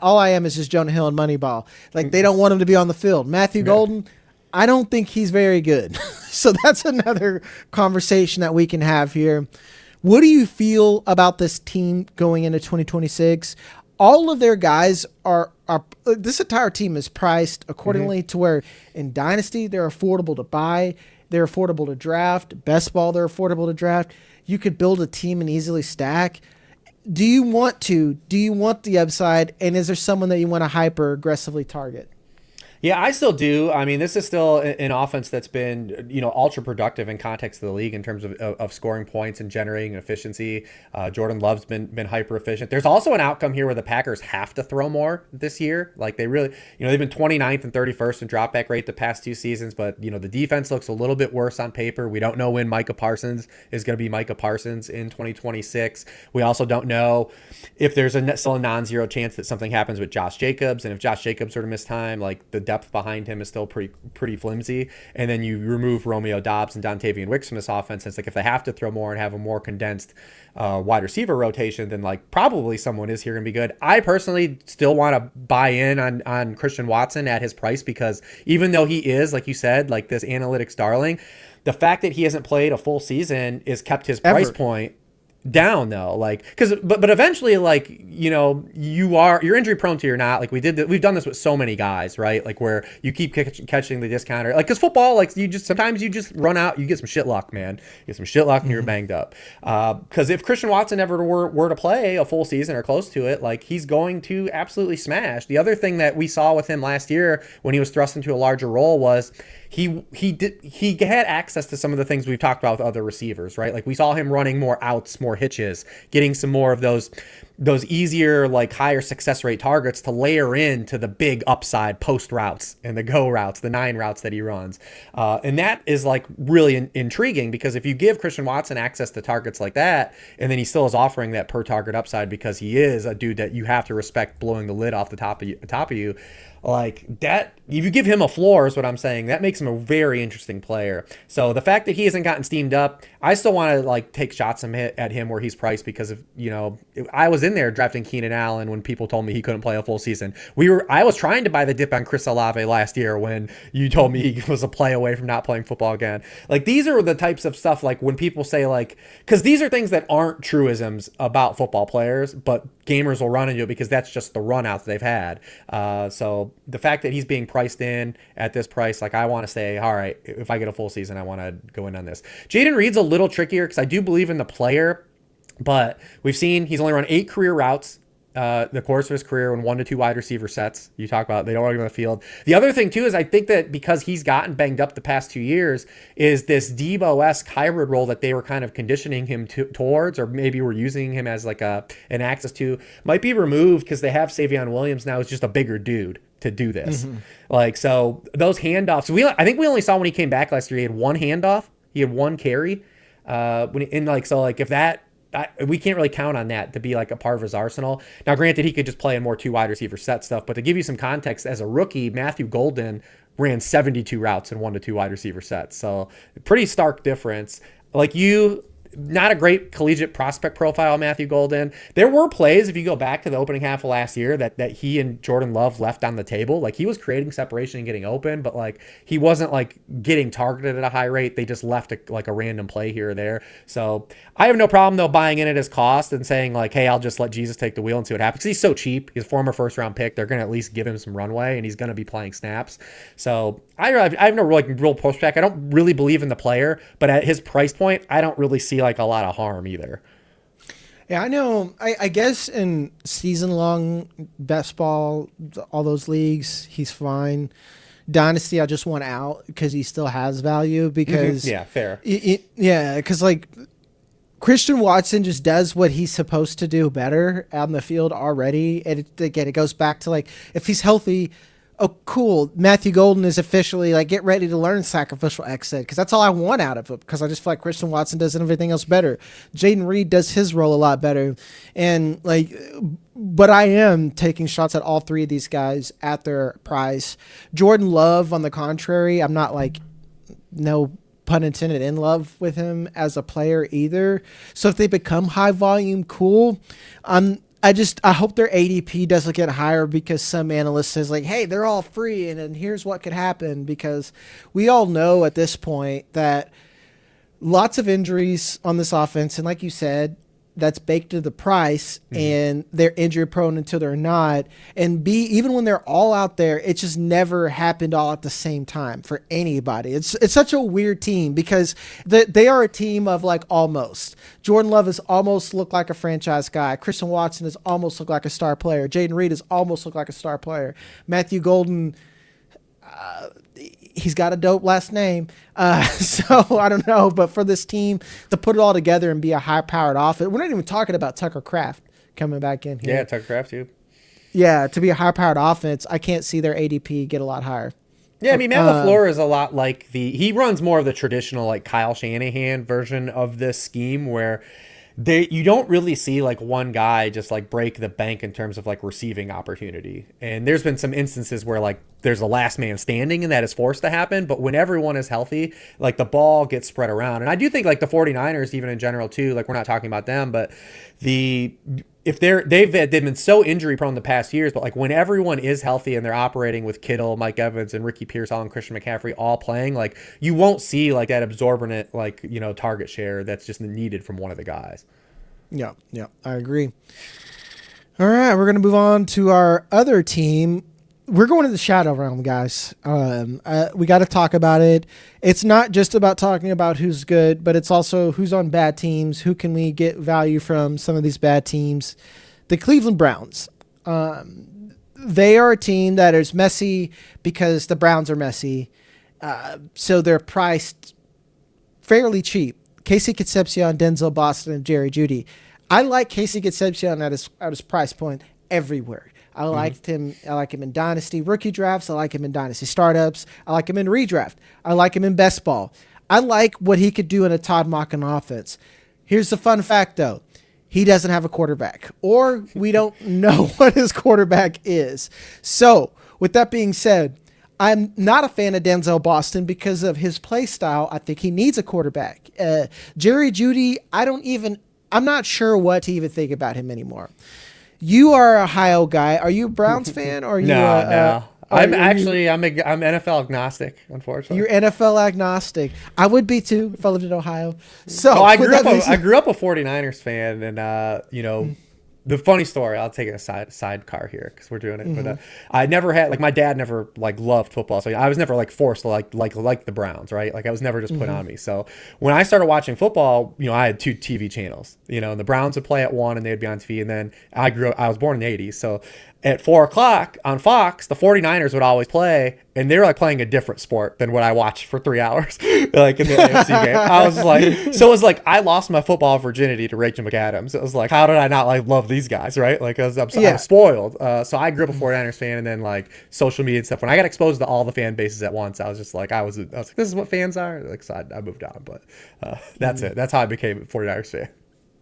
all I am is just Jonah Hill and Moneyball. Like, they don't want him to be on the field. Matthew Golden, I don't think he's very good. So that's another conversation that we can have here. What do you feel about this team going into 2026? All of their guys are this entire team is priced accordingly to where in Dynasty, they're affordable to buy. They're affordable to draft. Best ball, they're affordable to draft. You could build a team and easily stack. Do you want the upside, and is there someone that you want to hyper aggressively target? Yeah, I still do. I mean, this is still an offense that's been, ultra productive in context of the league in terms of scoring points and generating efficiency. Jordan Love's been hyper efficient. There's also an outcome here where the Packers have to throw more this year. Like they really, they've been 29th and 31st in dropback rate the past 2 seasons, but the defense looks a little bit worse on paper. We don't know when Micah Parsons is going to be Micah Parsons in 2026. We also don't know if there's still a non-zero chance that something happens with Josh Jacobs, and if Josh Jacobs sort of missed time, like the depth behind him is still pretty flimsy. And then you remove Romeo Doubs and Dontavian Wicks from this offense. It's like if they have to throw more and have a more condensed wide receiver rotation, then like probably someone is here going to be good. I personally still want to buy in on Christian Watson at his price, because even though he is, like you said, like this analytics darling, the fact that he hasn't played a full season is kept his price point down, though. Like, but eventually, like, you're injury prone to, you're not. Like we've done this with so many guys, right? Like where you keep catching the discounter, like, because football, like, sometimes you just run out, you get some shit luck, man. You get some shit luck and you're banged up. Because if Christian Watson ever were to play a full season or close to it, like, he's going to absolutely smash. The other thing that we saw with him last year when he was thrust into a larger role was he had access to some of the things we've talked about with other receivers, right? Like we saw him running more outs, more hitches, getting some more of those easier, like higher success rate targets to layer into the big upside post routes and the go routes, the 9 routes that he runs. And that is like really intriguing, because if you give Christian Watson access to targets like that, and then he still is offering that per target upside because he is a dude that you have to respect blowing the lid off the top of you, like that, if you give him a floor, is what I'm saying, that makes him a very interesting player. So the fact that he hasn't gotten steamed up, I still want to like take shots at him where he's priced, because of, I was in there drafting Keenan Allen when people told me he couldn't play a full season. I was trying to buy the dip on Chris Olave last year when you told me he was a play away from not playing football again. Like, these are the types of stuff, like when people say, like, because these are things that aren't truisms about football players, but gamers will run into it because that's just the run outs they've had. So the fact that he's being priced in at this price, like, I want to say, all right, if I get a full season, I want to go in on this. Jaden Reed's a little trickier because I do believe in the player, but we've seen he's only run 8 career routes the course of his career in 1 to 2 wide receiver sets. You talk about they don't want him on the field. The other thing too is I think that because he's gotten banged up the past 2 years, is this Debo-esque hybrid role that they were kind of conditioning him towards, or maybe were using him as like an access to, might be removed because they have Savion Williams now, is just a bigger dude to do this. Like, so those handoffs, I think we only saw when he came back last year, he had 1 handoff, he had 1 carry. If that, we can't really count on that to be like a part of his arsenal. Now, granted, he could just play in more 2 wide receiver set stuff, but to give you some context, as a rookie, Matthew Golden ran 72 routes in 1 to 2 wide receiver sets. So pretty stark difference. Like, not a great collegiate prospect profile, Matthew Golden. There were plays, if you go back to the opening half of last year, that he and Jordan Love left on the table. Like, he was creating separation and getting open, but like, he wasn't like getting targeted at a high rate. They just left a random play here or there. So I have no problem though buying in at his cost and saying like, hey, I'll just let Jesus take the wheel and see what happens. He's so cheap. He's a former first round pick. They're going to at least give him some runway, and he's going to be playing snaps. So I have no real pushback. I don't really believe in the player, but at his price point, I don't really see like a lot of harm either. Yeah, I know. I guess in season-long best ball, all those leagues, he's fine. Dynasty, I just want out because he still has value. Because yeah, fair. Because like Christian Watson just does what he's supposed to do better on the field already. And it goes back to like, if he's healthy, oh, cool, Matthew Golden is officially like, get ready to learn sacrificial exit, because that's all I want out of him, because I just feel like Christian Watson does everything else better. Jaden Reed does his role a lot better. And like, but I am taking shots at all 3 of these guys at their price. Jordan Love, on the contrary, I'm not like, no pun intended, in love with him as a player either. So if they become high volume, cool. I hope their ADP doesn't get higher because some analyst says like, hey, they're all free and here's what could happen, because we all know at this point that lots of injuries on this offense. And like you said, that's baked into the price, and they're injury prone until they're not. And B, even when they're all out there, it just never happened all at the same time for anybody. It's such a weird team, because they are a team of like almost. Jordan Love has almost looked like a franchise guy. Christian Watson has almost looked like a star player. Jaden Reed has almost looked like a star player. Matthew Golden He's got a dope last name. So I don't know, but for this team to put it all together and be a high-powered offense, we're not even talking about Tucker Kraft coming back in here. Yeah, Tucker Kraft too. Yeah, to be a high-powered offense, I can't see their ADP get a lot higher. Yeah, I mean, Matt LaFleur is a lot like he runs more of the traditional like Kyle Shanahan version of this scheme where you don't really see like one guy just like break the bank in terms of like receiving opportunity. And there's been some instances where like there's a last man standing and that is forced to happen. But when everyone is healthy, like the ball gets spread around. And I do think like the 49ers, even in general too, like we're not talking about them, but they've been so injury prone the past years, but like when everyone is healthy and they're operating with Kittle, Mike Evans, and Ricky Pearsall and Christian McCaffrey all playing, like you won't see like that absorbent like target share that's just needed from one of the guys. Yeah, I agree. All right, we're gonna move on to our other team. We're going to the shadow realm, guys. We got to talk about it. It's not just about talking about who's good, but it's also who's on bad teams. Who can we get value from some of these bad teams? The Cleveland Browns. They are a team that is messy because the Browns are messy. So they're priced fairly cheap. Casey Concepcion, Denzel Boston, and Jerry Jeudy. I like Casey Concepcion at his price point everywhere. I liked him. I like him in dynasty rookie drafts. I like him in dynasty startups. I like him in redraft. I like him in best ball. I like what he could do in a Todd Monken offense. Here's the fun fact, though. He doesn't have a quarterback, or we don't know what his quarterback is. So, with that being said, I'm not a fan of Denzel Boston because of his play style. I think he needs a quarterback. Jerry Jeudy, I'm not sure what to even think about him anymore. You are a Ohio guy. Are you a Browns fan or are you? No. I'm NFL agnostic, unfortunately. You're NFL agnostic. I would be too if I lived in Ohio. So I grew up a 49ers fan, and the funny story, I'll take a sidecar here because we're doing it. But I never had like my dad never like loved football, so I was never like forced to like the Browns, right? Like I was never just put on me. So when I started watching football, I had 2 TV channels. And the Browns would play at one, and they'd be on TV. And then I was born in the 80s, so at 4:00 on Fox, the 49ers would always play, and they were like playing a different sport than what I watched for 3 hours, like in the AFC game. I was like, so it was like I lost my football virginity to Rachel McAdams. It was like, how did I not like love these guys, right? Like I was spoiled. So I grew up a 49ers fan, and then like social media and stuff. When I got exposed to all the fan bases at once, I was just like, I was like, this is what fans are. Like, so I moved on, but that's it. That's how I became a 49ers fan.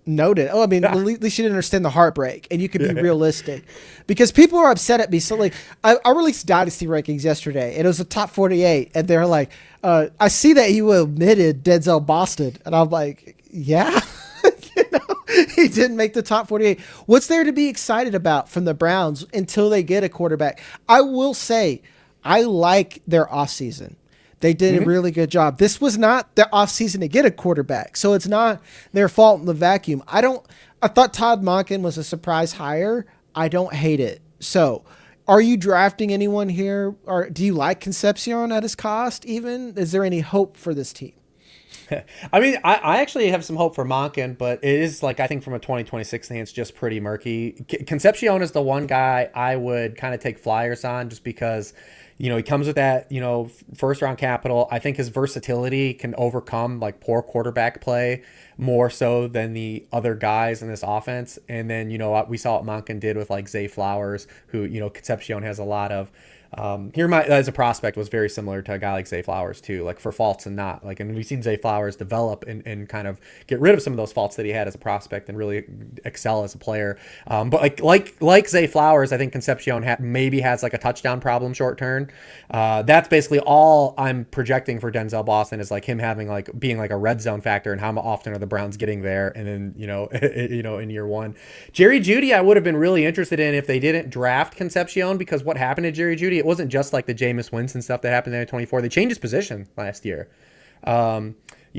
Noted. Oh, I mean, at least you didn't understand the heartbreak, and you could be realistic, because people are upset at me. So, like, I released dynasty rankings yesterday, and it was a top 48, and they're like, "I see that you omitted Denzel Boston," and I'm like, "Yeah." He didn't make the top 48. What's there to be excited about from the Browns until they get a quarterback? I will say, I like their offseason. They did a really good job. This was not their offseason to get a quarterback, so it's not their fault in the vacuum. I thought Todd Monken was a surprise hire. I don't hate it. So, are you drafting anyone here? Or do you like Concepcion at his cost even? Is there any hope for this team? I mean, I actually have some hope for Monken, but it is like, I think from a 2026 stance, just pretty murky. Concepcion is the one guy I would kind of take flyers on just because he comes with that, first round capital. I think his versatility can overcome like poor quarterback play more so than the other guys in this offense. And then, we saw what Monken did with like Zay Flowers, who, Concepcion has a lot of. As a prospect was very similar to a guy like Zay Flowers too, like for faults and not like, and we've seen Zay Flowers develop and kind of get rid of some of those faults that he had as a prospect and really excel as a player. But like Zay Flowers, I think Concepcion maybe has like a touchdown problem short term. That's basically all I'm projecting for Denzel Boston is like him having like being like a red zone factor and how often are the Browns getting there. And then, in year one, Jerry Jeudy, I would have been really interested in if they didn't draft Concepcion, because what happened to Jerry Jeudy, it wasn't just like the Jameis Winston stuff that happened in 24. They changed his position last year. He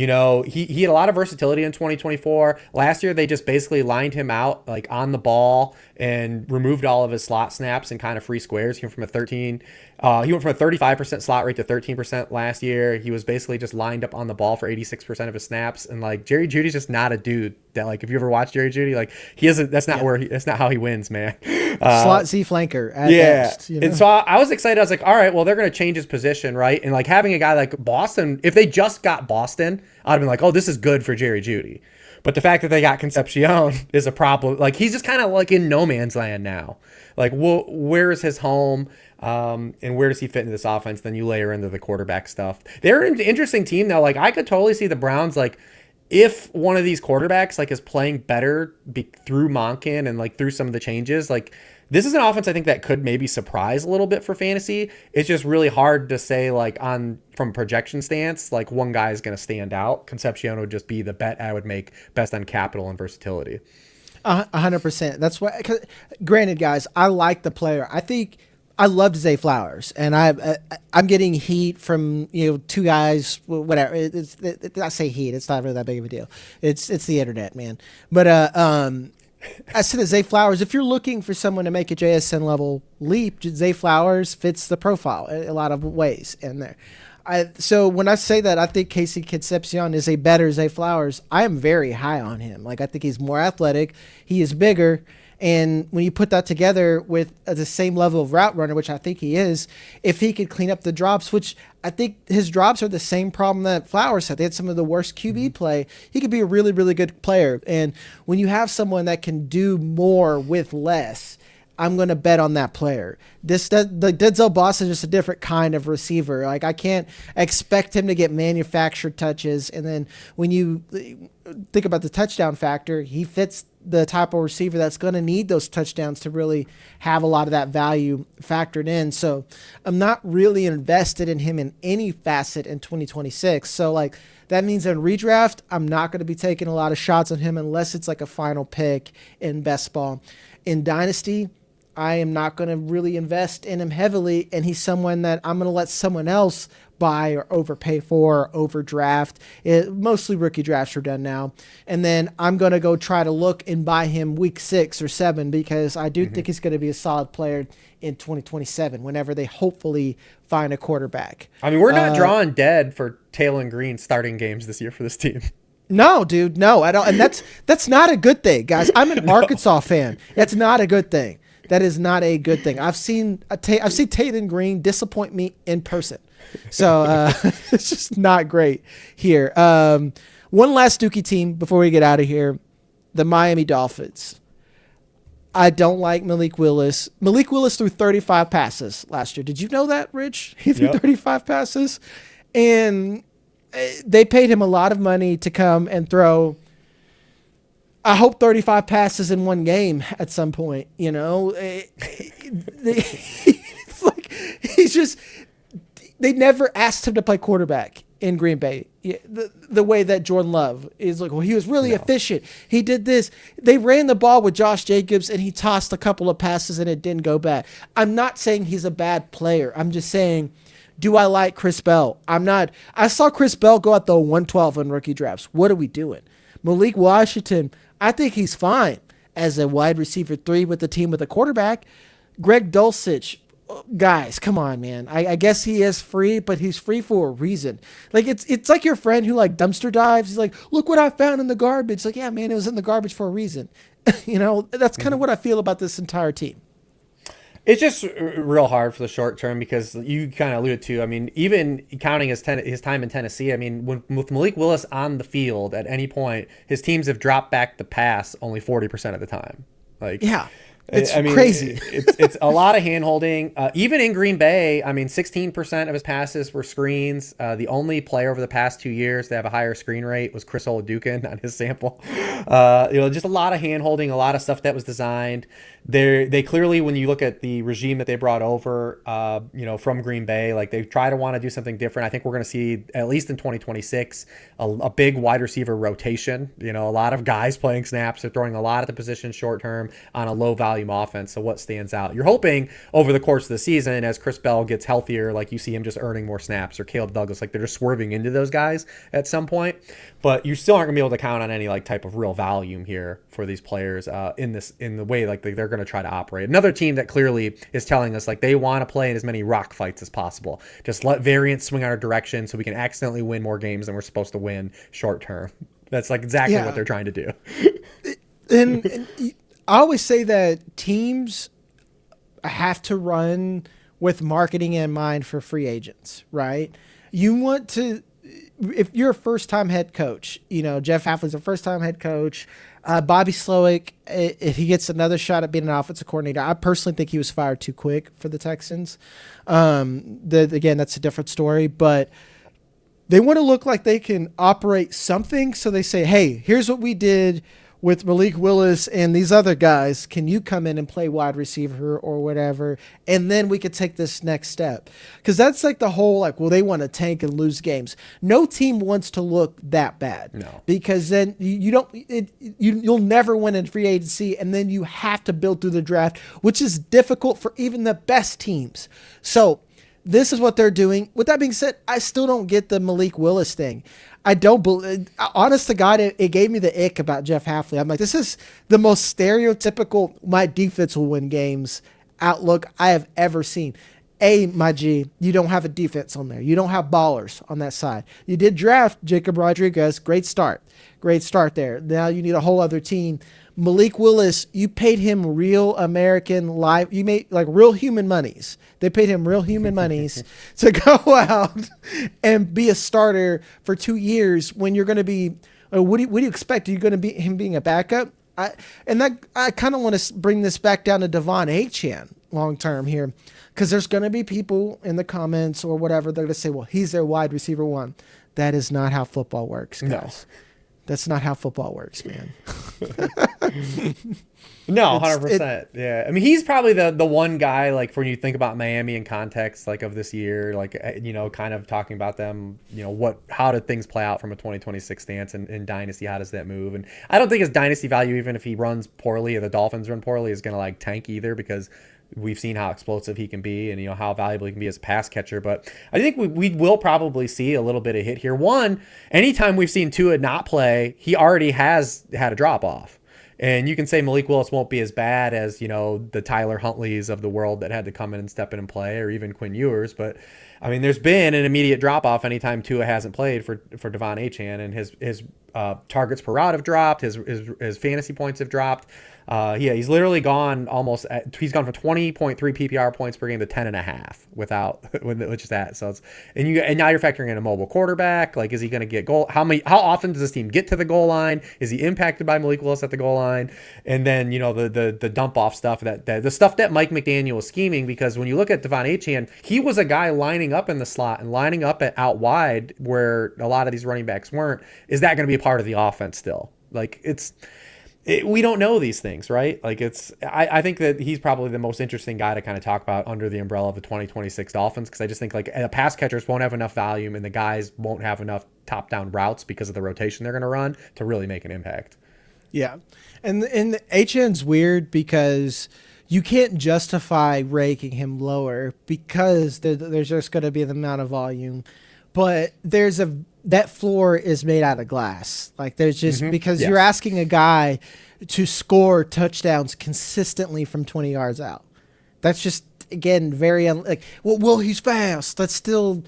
had a lot of versatility in 2024. Last year, they just basically lined him out like on the ball and removed all of his slot snaps and kind of free squares. He went from a 35% slot rate to 13% last year. He was basically just lined up on the ball for 86% of his snaps. And like Jerry Jeudy's just not a dude That like if you ever watch Jerry Jeudy, like he isn't. That's not that's not how he wins, man. Slot Z flanker at best. You know? And so I was excited. I was like, all right, well they're going to change his position, right? And like having a guy like Boston, if they just got Boston, I'd have been like, oh, this is good for Jerry Jeudy. But the fact that they got Concepcion is a problem. Like he's just kind of like in no man's land now. Like, where is his home? And where does he fit into this offense? Then you layer into the quarterback stuff. They're an interesting team though. Like I could totally see the Browns like if one of these quarterbacks like is playing better through Monken and like through some of the changes. Like this is an offense I think that could maybe surprise a little bit for fantasy. It's just really hard to say like from a projection stance, like one guy is going to stand out. Concepcion would just be the bet I would make based on capital and versatility. 100%. That's why. Granted, guys, I like the player. I think I loved Zay Flowers, and I'm getting heat from two guys. Whatever. I say heat. It's not really that big of a deal. It's the internet, man. But I said to Zay Flowers, if you're looking for someone to make a JSN level leap, Zay Flowers fits the profile in a lot of ways in there. So when I say that I think Casey Concepcion is a better Zay Flowers, I am very high on him. Like I think he's more athletic, he is bigger, and when you put that together with the same level of route runner, which I think he is, if he could clean up the drops, which I think his drops are the same problem that Flowers had. They had some of the worst QB play. He could be a really, really good player. And when you have someone that can do more with less, I'm going to bet on that player. The Denzel Boss is just a different kind of receiver. Like I can't expect him to get manufactured touches. And then when you think about the touchdown factor, he fits the type of receiver that's going to need those touchdowns to really have a lot of that value factored in. So I'm not really invested in him in any facet in 2026. So like that means in redraft, I'm not going to be taking a lot of shots on him unless it's like a final pick in best ball. In dynasty, I am not going to really invest in him heavily, and he's someone that I'm going to let someone else buy or overpay for or overdraft. Mostly rookie drafts are done now. And then I'm going to go try to look and buy him week 6 or 7 because I do think he's going to be a solid player in 2027 whenever they hopefully find a quarterback. I mean, we're not drawing dead for Taylor Green starting games this year for this team. No, dude, no. I don't, and that's not a good thing, guys. I'm an Arkansas fan. That's not a good thing. That is not a good thing. I've seen Taylor Green disappoint me in person. So it's just not great here. One last Dookie team before we get out of here, the Miami Dolphins. I don't like Malik Willis. Malik Willis threw 35 passes last year. Did you know that, Rich? He threw 35 passes. And they paid him a lot of money to come and throw, I hope, 35 passes in one game at some point. It's like he's just, they never asked him to play quarterback in Green Bay. The way that Jordan Love is like, well, he was really efficient. He did this. They ran the ball with Josh Jacobs and he tossed a couple of passes and it didn't go bad. I'm not saying he's a bad player. I'm just saying, do I like Chris Bell? I saw Chris Bell go out the 112 in rookie drafts. What are we doing? Malik Washington, I think he's fine as a wide receiver 3 with the team with a quarterback. Greg Dulcich, guys, come on, man. I guess he is free, but he's free for a reason. Like it's like your friend who like dumpster dives. He's like, look what I found in the garbage. Like, yeah, man, it was in the garbage for a reason. That's kind of what I feel about this entire team. It's just real hard for the short term because you kind of alluded to, I mean, even counting his time in Tennessee, I mean, with Malik Willis on the field at any point, his teams have dropped back the pass only 40% of the time. Like, yeah. It's crazy. It's a lot of hand-holding. Even in Green Bay, I mean, 16% of his passes were screens. The only player over the past 2 years to have a higher screen rate was Chris Oladukin on his sample. Just a lot of hand-holding, a lot of stuff that was designed. They clearly, when you look at the regime that they brought over, from Green Bay, like they try to want to do something different. I think we're going to see, at least in 2026, a big wide receiver rotation. A lot of guys playing snaps. They're throwing a lot at the position short term on a low volume offense. So what stands out? You're hoping over the course of the season, as Chris Bell gets healthier, like you see him just earning more snaps, or Caleb Douglas, like they're just swerving into those guys at some point. But you still aren't gonna be able to count on any like type of real volume here for these players in the way like they're going to try to operate. Another team that clearly is telling us like they want to play in as many rock fights as possible. Just let variance swing our direction so we can accidentally win more games than we're supposed to win short term. That's like exactly what they're trying to do. And I always say that teams have to run with marketing in mind for free agents, right? You want to, if you're a first-time head coach, Jeff Hafley's a first-time head coach. Bobby Slowick, if he gets another shot at being an offensive coordinator, I personally think he was fired too quick for the Texans. Again, that's a different story, but they want to look like they can operate something. So they say, hey, here's what we did with Malik Willis and these other guys. Can you come in and play wide receiver or whatever? And then we could take this next step. Because that's like the whole, they want to tank and lose games. No team wants to look that bad. No. Because then you'll never win in free agency, and then you have to build through the draft, which is difficult for even the best teams. So this is what they're doing. With that being said, I still don't get the Malik Willis thing. I don't believe, honest to God, it gave me the ick about Jeff Hafley. I'm like, this is the most stereotypical my defense will win games outlook I have ever seen. My G, you don't have a defense on there. You don't have ballers on that side. You did draft Jacob Rodriguez. Great start. Great start there. Now you need a whole other team. Malik Willis, you paid him real American life. You made real human monies. They paid him real human monies to go out and be a starter for 2 years when you're going to be, what do you expect? Are you going to be him being a backup? I kind of want to bring this back down to Devon Achane long term here, because there's going to be people in the comments or whatever, they're going to say, well, he's their wide receiver one. That is not how football works, guys. No. That's not how football works, man. No, 100%. Yeah. I mean, he's probably the one guy, when you think about Miami in context, of this year, kind of talking about them, how did things play out from a 2026 stance and dynasty? How does that move? And I don't think his dynasty value, even if he runs poorly or the Dolphins run poorly, is going to tank either, because we've seen how explosive he can be and, how valuable he can be as a pass catcher. But I think we will probably see a little bit of hit here. One, anytime we've seen Tua not play, he already has had a drop off. And you can say Malik Willis won't be as bad as, the Tyler Huntleys of the world that had to come in and step in and play, or even Quinn Ewers. But I mean, there's been an immediate drop off anytime Tua hasn't played for Devon Achane, and his targets per route have dropped. His fantasy points have dropped. He's literally gone he's gone from 20.3 PPR points per game to 10.5 which is that. So and now you're factoring in a mobile quarterback. Is he going to get goal? How often does this team get to the goal line? Is he impacted by Malik Willis at the goal line? And then, the dump off stuff that the stuff that Mike McDaniel was scheming, because when you look at Devon Achane, he was a guy lining up in the slot and lining up out wide where a lot of these running backs weren't. Is that going to be a part of the offense still? We don't know these things, right? I think that he's probably the most interesting guy to kind of talk about under the umbrella of the 2026 Dolphins, because I just think the pass catchers won't have enough volume and the guys won't have enough top-down routes because of the rotation they're going to run to really make an impact. Yeah. And HN's weird because you can't justify ranking him lower because there's just going to be the amount of volume. But that floor is made out of glass. There's just because you're asking a guy to score touchdowns consistently from 20 yards out. That's just, again, very well, he's fast. That's still.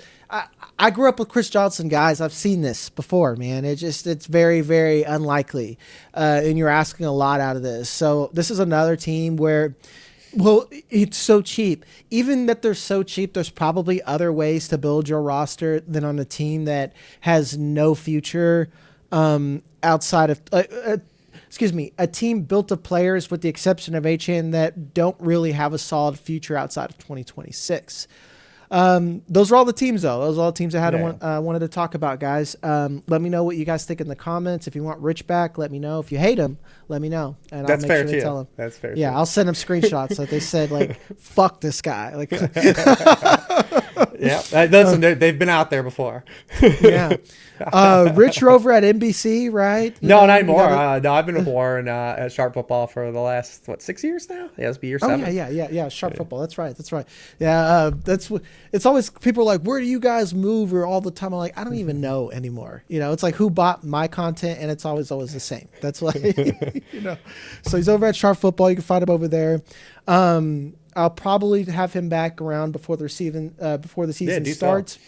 I grew up with Chris Johnson, guys. I've seen this before, man. It's very, very unlikely, and you're asking a lot out of this. So this is another team where. Well, it's so cheap. Even that they're so cheap, there's probably other ways to build your roster than on a team that has no future outside of a team built of players, with the exception of HN, that don't really have a solid future outside of 2026. Those are all the teams, though. Those are all the teams I wanted to talk about, guys. Let me know what you guys think in the comments. If you want Rich back, let me know. If you hate him, let me know, and That's I'll make fair sure to tell him. That's fair. Yeah, I'll send him screenshots that they said "fuck this guy." Yeah, listen, they've been out there before. Yeah. Rich, you're over at NBC, right? No, not anymore. No, I've been at Sharp Football for the last 6 years now. Yeah, it's be year 7. Yeah. Sharp Football. That's right. Yeah, it's always people are like, where do you guys move? Or all the time I'm like, I don't even know anymore. It's like who bought my content, and it's always the same. That's why So he's over at Sharp Football. You can find him over there. I'll probably have him back around before the season starts.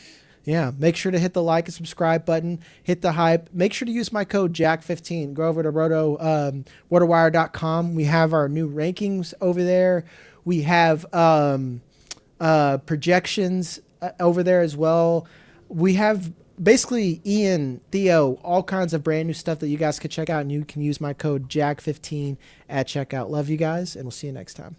Yeah, make sure to hit the like and subscribe button. Hit the hype. Make sure to use my code JACK15. Go over to RotoWire.com. We have our new rankings over there. We have projections over there as well. We have basically Ian, Theo, all kinds of brand new stuff that you guys can check out, and you can use my code JACK15 at checkout. Love you guys, and we'll see you next time.